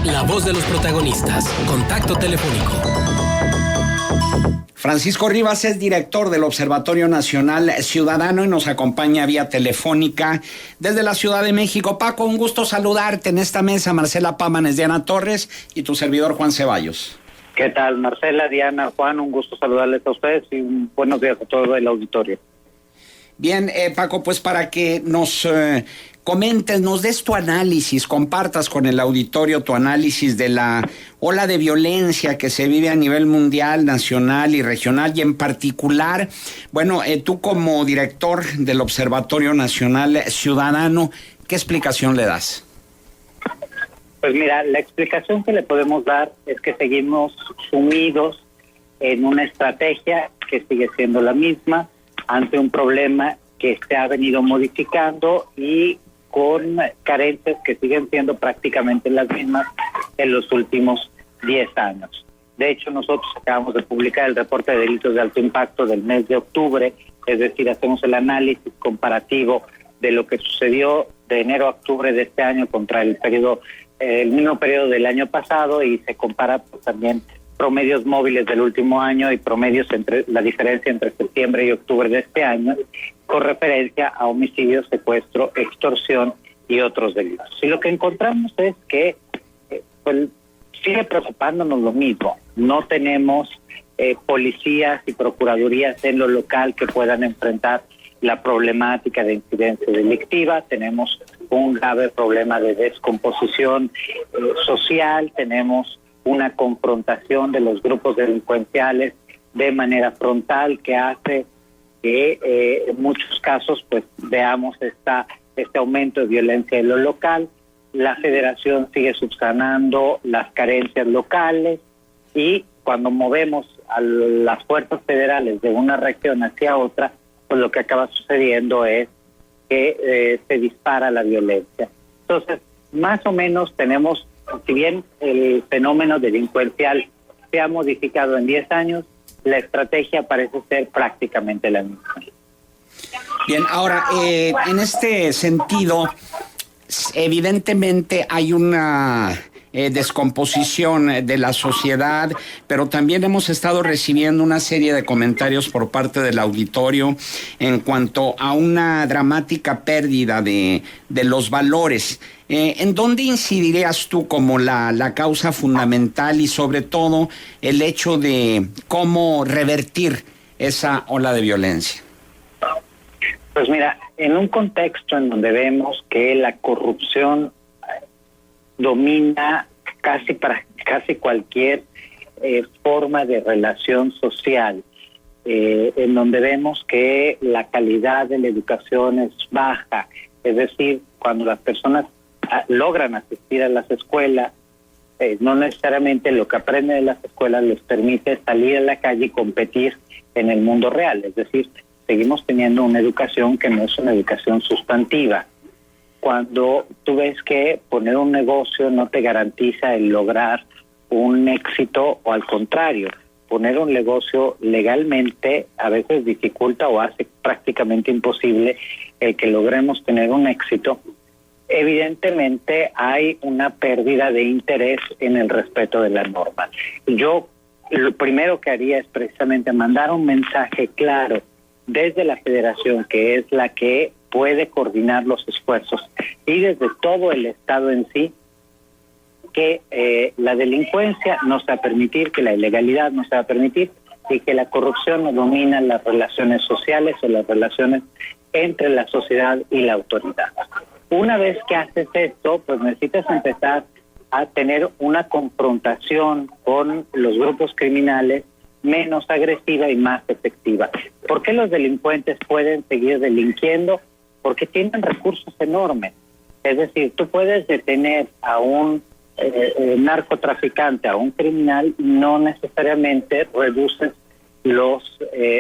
La voz de los protagonistas. Contacto telefónico. Francisco Rivas es director del Observatorio Nacional Ciudadano y nos acompaña vía telefónica desde la Ciudad de México. Paco, un gusto saludarte en esta mesa. Marcela Pámanes, Diana Torres y tu servidor Juan Ceballos. ¿Qué tal, Marcela, Diana, Juan? Un gusto saludarles a ustedes y buenos días a todo el auditorio. Bien, Paco, pues para que nos comentes, nos des tu análisis, compartas con el auditorio tu análisis de la ola de violencia que se vive a nivel mundial, nacional y regional, y en particular, bueno, tú como director del Observatorio Nacional Ciudadano, ¿qué explicación le das? Pues mira, la explicación que le podemos dar es que seguimos sumidos en una estrategia que sigue siendo la misma, ante un problema que se ha venido modificando y con carencias que siguen siendo prácticamente las mismas en los últimos 10 años. De hecho, nosotros acabamos de publicar el reporte de delitos de alto impacto del mes de octubre, es decir, hacemos el análisis comparativo de lo que sucedió de enero a octubre de este año contra el mismo periodo del año pasado, y se compara pues, también promedios móviles del último año y promedios entre la diferencia entre septiembre y octubre de este año, con referencia a homicidio, secuestro, extorsión y otros delitos. Y lo que encontramos es que pues, sigue preocupándonos lo mismo. No tenemos policías y procuradurías en lo local que puedan enfrentar la problemática de incidencia delictiva. Tenemos un grave problema de descomposición social, tenemos una confrontación de los grupos delincuenciales de manera frontal que hace que en muchos casos pues veamos este aumento de violencia en lo local. La federación sigue subsanando las carencias locales, y cuando movemos a las fuerzas federales de una región hacia otra, pues lo que acaba sucediendo es que se dispara la violencia. Entonces, más o menos tenemos, si bien el fenómeno delincuencial se ha modificado en 10 años, la estrategia parece ser prácticamente la misma. Bien, ahora, en este sentido, evidentemente hay una descomposición de la sociedad, pero también hemos estado recibiendo una serie de comentarios por parte del auditorio en cuanto a una dramática pérdida de los valores. ¿En dónde incidirías tú como la causa fundamental y sobre todo el hecho de cómo revertir esa ola de violencia? Pues mira, en un contexto en donde vemos que la corrupción domina casi cualquier forma de relación social, en donde vemos que la calidad de la educación es baja, es decir, cuando las personas logran asistir a las escuelas, no necesariamente lo que aprenden en las escuelas les permite salir a la calle y competir en el mundo real, es decir, seguimos teniendo una educación que no es una educación sustantiva. Cuando tú ves que poner un negocio no te garantiza el lograr un éxito, o al contrario, poner un negocio legalmente a veces dificulta o hace prácticamente imposible el que logremos tener un éxito, evidentemente hay una pérdida de interés en el respeto de la norma. Yo lo primero que haría es precisamente mandar un mensaje claro desde la federación, que es la que puede coordinar los esfuerzos, y desde todo el Estado en sí, que la delincuencia no se va a permitir, que la ilegalidad no se va a permitir, y que la corrupción no domina las relaciones sociales o las relaciones entre la sociedad y la autoridad. Una vez que haces esto, pues necesitas empezar a tener una confrontación con los grupos criminales menos agresiva y más efectiva. ¿Por qué los delincuentes pueden seguir delinquiendo? Porque tienen recursos enormes. Es decir, tú puedes detener a un narcotraficante, a un criminal, no necesariamente reduces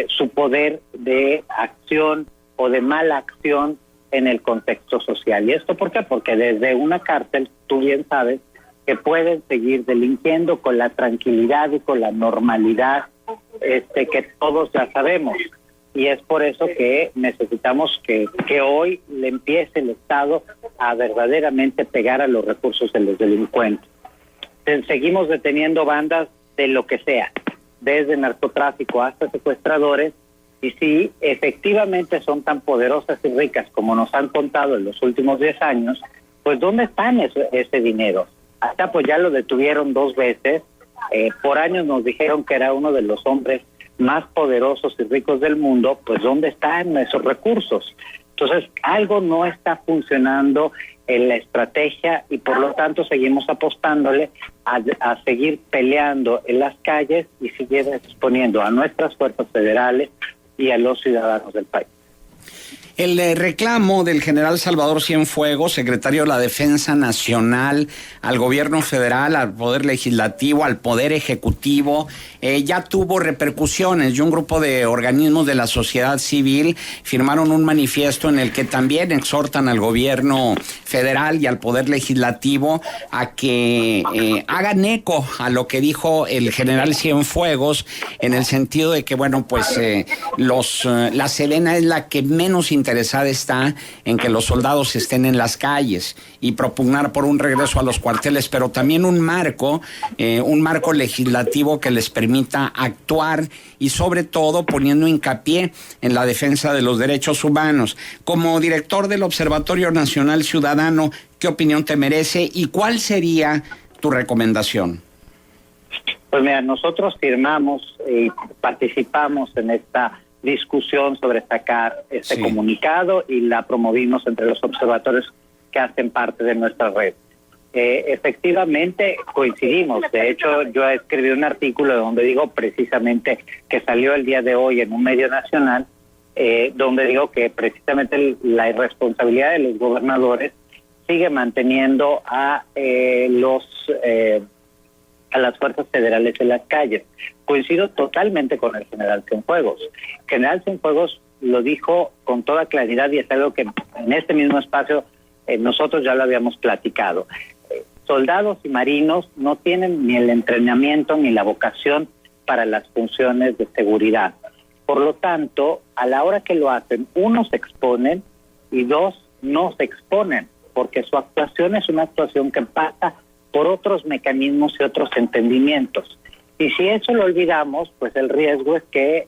su poder de acción o de mala acción en el contexto social. ¿Y esto por qué? Porque desde una cárcel, tú bien sabes, que pueden seguir delinquiendo con la tranquilidad y con la normalidad que todos ya sabemos. Y es por eso que necesitamos que hoy le empiece el Estado a verdaderamente pegar a los recursos de los delincuentes. seguimos deteniendo bandas de lo que sea, desde narcotráfico hasta secuestradores, y si efectivamente son tan poderosas y ricas como nos han contado en los últimos 10 años, pues ¿dónde están ese dinero? Hasta pues ya lo detuvieron 2 veces, por años nos dijeron que era uno de los hombres más poderosos y ricos del mundo, pues ¿dónde están esos recursos? Entonces, algo no está funcionando en la estrategia y por lo tanto seguimos apostándole a seguir peleando en las calles y seguir exponiendo a nuestras fuerzas federales y a los ciudadanos del país. El reclamo del general Salvador Cienfuegos, secretario de la Defensa Nacional, al gobierno federal, al Poder Legislativo, al Poder Ejecutivo, ya tuvo repercusiones y un grupo de organismos de la sociedad civil firmaron un manifiesto en el que también exhortan al gobierno federal y al Poder Legislativo a que hagan eco a lo que dijo el general Cienfuegos, en el sentido de que, bueno, pues la Sedena es la que menos interesada está en que los soldados estén en las calles y propugnar por un regreso a los cuarteles, pero también un marco legislativo que les permita actuar y sobre todo poniendo hincapié en la defensa de los derechos humanos. Como director del Observatorio Nacional Ciudadano, ¿qué opinión te merece y cuál sería tu recomendación? Pues mira, nosotros firmamos y participamos en esta discusión sobre sacar este comunicado y la promovimos entre los observatorios que hacen parte de nuestra red. Efectivamente coincidimos. De hecho, yo escribí un artículo donde digo precisamente que salió el día de hoy en un medio nacional, donde digo que precisamente la irresponsabilidad de los gobernadores sigue manteniendo a las fuerzas federales en las calles. Coincido totalmente con el general Cienfuegos. General Cienfuegos lo dijo con toda claridad y es algo que en este mismo espacio nosotros ya lo habíamos platicado. Soldados y marinos no tienen ni el entrenamiento ni la vocación para las funciones de seguridad. Por lo tanto, a la hora que lo hacen, 1, se exponen y 2, no se exponen, porque su actuación es una actuación que pasa por otros mecanismos y otros entendimientos. Y si eso lo olvidamos, pues el riesgo es que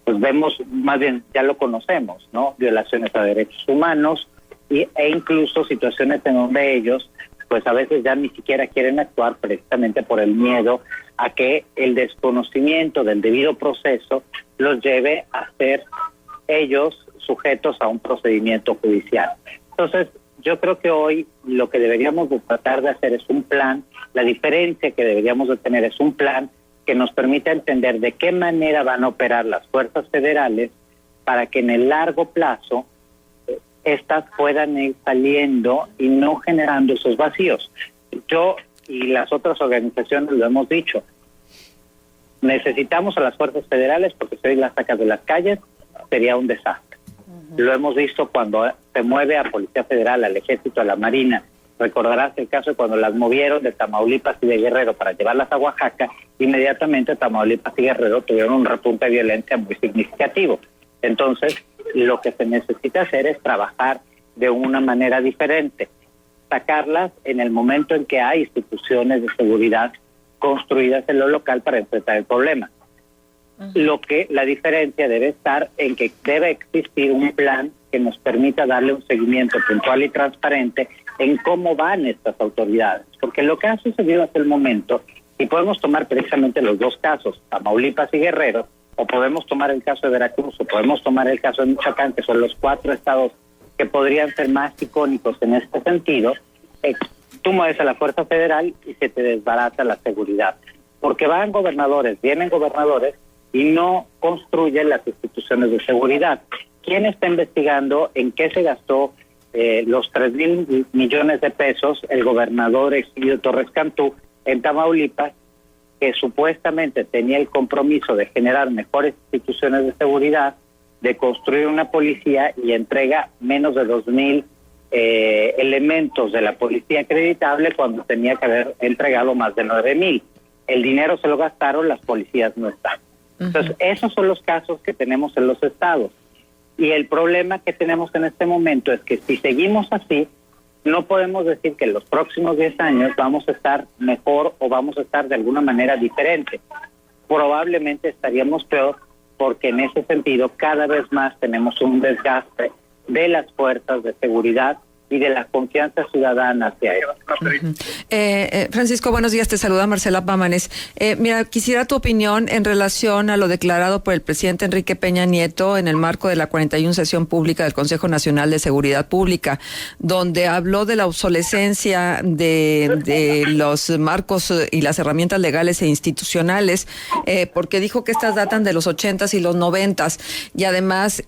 pues vemos, más bien ya lo conocemos, ¿no? Violaciones a derechos humanos e incluso situaciones en donde ellos pues a veces ya ni siquiera quieren actuar precisamente por el miedo a que el desconocimiento del debido proceso los lleve a ser ellos sujetos a un procedimiento judicial. Entonces, yo creo que hoy lo que deberíamos de tratar de hacer es un plan. La diferencia que deberíamos de tener es un plan que nos permita entender de qué manera van a operar las fuerzas federales para que en el largo plazo estas puedan ir saliendo y no generando esos vacíos. Yo y las otras organizaciones lo hemos dicho. Necesitamos a las fuerzas federales porque si hoy las sacas de las calles sería un desastre. Lo hemos visto cuando se mueve a Policía Federal, al Ejército, a la Marina. Recordarás el caso de cuando las movieron de Tamaulipas y de Guerrero para llevarlas a Oaxaca. Inmediatamente Tamaulipas y Guerrero tuvieron un repunte de violencia muy significativo. Entonces, lo que se necesita hacer es trabajar de una manera diferente, sacarlas en el momento en que hay instituciones de seguridad construidas en lo local para enfrentar el problema. Lo que la diferencia debe estar en que debe existir un plan que nos permita darle un seguimiento puntual y transparente en cómo van estas autoridades, porque lo que ha sucedido hasta el momento, y podemos tomar precisamente los dos casos, Tamaulipas y Guerrero, o podemos tomar el caso de Veracruz, o podemos tomar el caso de Michoacán, que son los 4 estados que podrían ser más icónicos en este sentido. Tú mueves a la Fuerza Federal y se te desbarata la seguridad, porque vienen gobernadores y no construyen las instituciones de seguridad. ¿Quién está investigando en qué se gastó los 3,000 millones de pesos el gobernador Exilio Torres Cantú en Tamaulipas, que supuestamente tenía el compromiso de generar mejores instituciones de seguridad, de construir una policía y entrega menos de 2,000 elementos de la policía acreditable cuando tenía que haber entregado más de 9,000? El dinero se lo gastaron, las policías no están. Entonces, esos son los casos que tenemos en los estados. Y el problema que tenemos en este momento es que si seguimos así, no podemos decir que en los próximos 10 años vamos a estar mejor o vamos a estar de alguna manera diferente. Probablemente estaríamos peor, porque en ese sentido cada vez más tenemos un desgaste de las fuerzas de seguridad y de la confianza ciudadana hacia ellos. Francisco, buenos días, te saluda Marcela Pámanes. Mira, quisiera tu opinión en relación a lo declarado por el presidente Enrique Peña Nieto en el marco de la 41 sesión pública del Consejo Nacional de Seguridad Pública, donde habló de la obsolescencia de los marcos y las herramientas legales e institucionales, porque dijo que estas datan de los 80s y los 90s, y además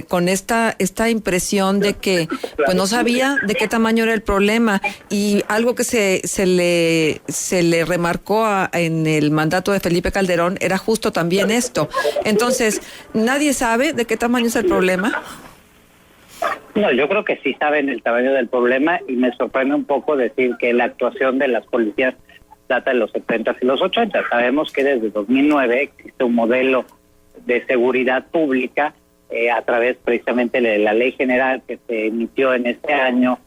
con esta impresión de que pues no sabía de qué tamaño era el problema, y algo que se le remarcó en el mandato de Felipe Calderón era justo también esto. Entonces, ¿nadie sabe de qué tamaño es el problema? No, yo creo que sí saben el tamaño del problema, y me sorprende un poco decir que la actuación de las policías data de los 70s y los 80s. Sabemos que desde 2009 existe un modelo de seguridad pública a través precisamente de la ley general que se emitió en este año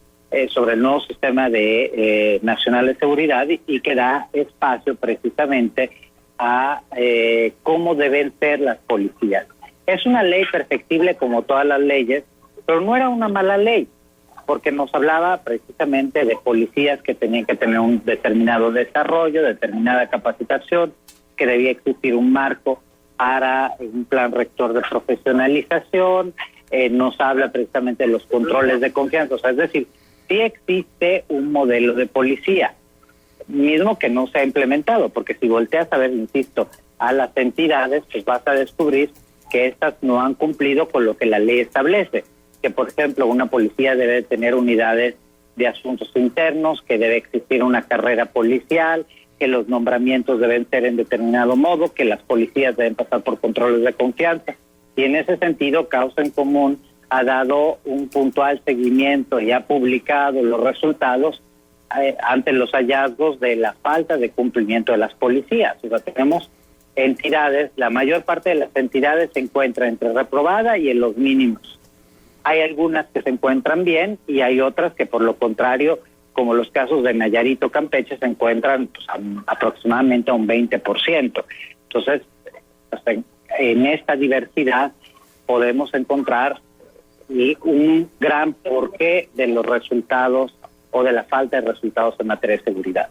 sobre el nuevo sistema de nacional de seguridad, y que da espacio precisamente a cómo deben ser las policías. Es una ley perfectible como todas las leyes, pero no era una mala ley, porque nos hablaba precisamente de policías que tenían que tener un determinado desarrollo, determinada capacitación, que debía existir un marco para un plan rector de profesionalización, nos habla precisamente de los controles de confianza. O sea, es decir, sí existe un modelo de policía, mismo que no se ha implementado, porque si volteas a ver, insisto, a las entidades, pues vas a descubrir que estas no han cumplido con lo que la ley establece, que por ejemplo una policía debe tener unidades de asuntos internos, que debe existir una carrera policial, que los nombramientos deben ser en determinado modo, que las policías deben pasar por controles de confianza. Y en ese sentido, Causa en Común ha dado un puntual seguimiento y ha publicado los resultados ante los hallazgos de la falta de cumplimiento de las policías. O sea, tenemos entidades, la mayor parte de las entidades se encuentra entre reprobada y en los mínimos. Hay algunas que se encuentran bien y hay otras que por lo contrario, como los casos de Nayarit o Campeche, se encuentran pues, aproximadamente a un 20%. Entonces, en esta diversidad podemos encontrar un gran porqué de los resultados o de la falta de resultados en materia de seguridad.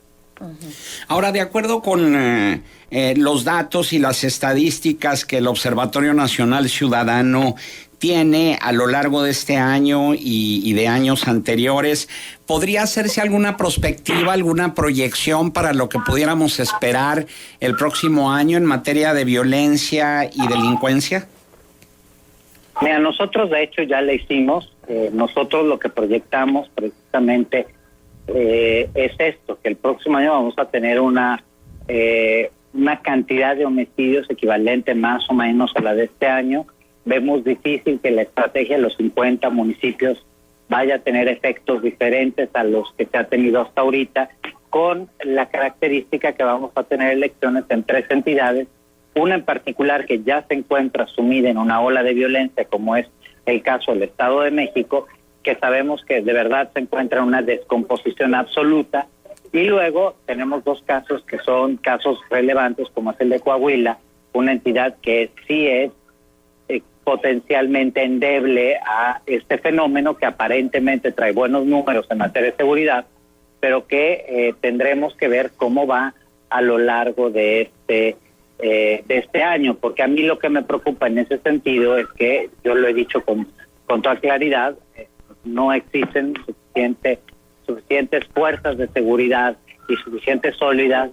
Ahora, de acuerdo con los datos y las estadísticas que el Observatorio Nacional Ciudadano tiene a lo largo de este año y de años anteriores, ¿podría hacerse alguna prospectiva, alguna proyección para lo que pudiéramos esperar el próximo año en materia de violencia y delincuencia? Mira, nosotros de hecho ya la hicimos. Nosotros lo que proyectamos precisamente es esto, que el próximo año vamos a tener una cantidad de homicidios equivalente más o menos a la de este año. Vemos difícil que la estrategia de los 50 municipios vaya a tener efectos diferentes a los que se ha tenido hasta ahorita, con la característica que vamos a tener elecciones en 3 entidades, una en particular que ya se encuentra sumida en una ola de violencia, como es el caso del Estado de México, que sabemos que de verdad se encuentra en una descomposición absoluta, y luego tenemos 2 casos que son casos relevantes, como es el de Coahuila, una entidad que sí es potencialmente endeble a este fenómeno, que aparentemente trae buenos números en materia de seguridad, pero que tendremos que ver cómo va a lo largo de este año, porque a mí lo que me preocupa en ese sentido es que, yo lo he dicho con toda claridad, no existen suficientes fuerzas de seguridad y suficientes sólidas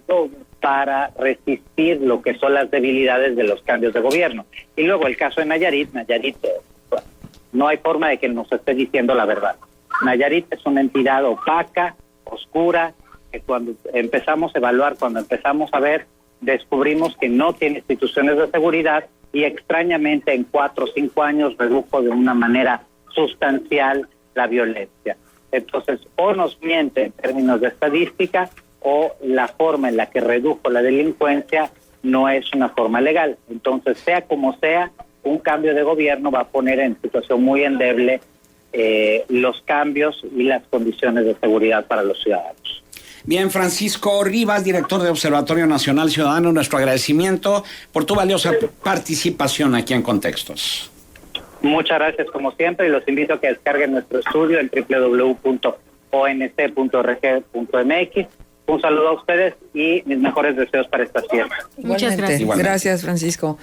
para resistir lo que son las debilidades de los cambios de gobierno. Y luego el caso de Nayarit, no hay forma de que nos esté diciendo la verdad. Nayarit es una entidad opaca, oscura, que cuando empezamos a evaluar, cuando empezamos a ver, descubrimos que no tiene instituciones de seguridad, y extrañamente en 4 o 5 años redujo de una manera sustancial la violencia. Entonces, o nos miente en términos de estadística, o la forma en la que redujo la delincuencia no es una forma legal. Entonces, sea como sea, un cambio de gobierno va a poner en situación muy endeble los cambios y las condiciones de seguridad para los ciudadanos. Bien, Francisco Rivas, director de Observatorio Nacional Ciudadano, nuestro agradecimiento por tu valiosa participación aquí en Contextos. Muchas gracias como siempre y los invito a que descarguen nuestro estudio en www.onc.org.mx. Un saludo a ustedes y mis mejores deseos para esta fiesta. Muchas gracias. Gracias, Francisco.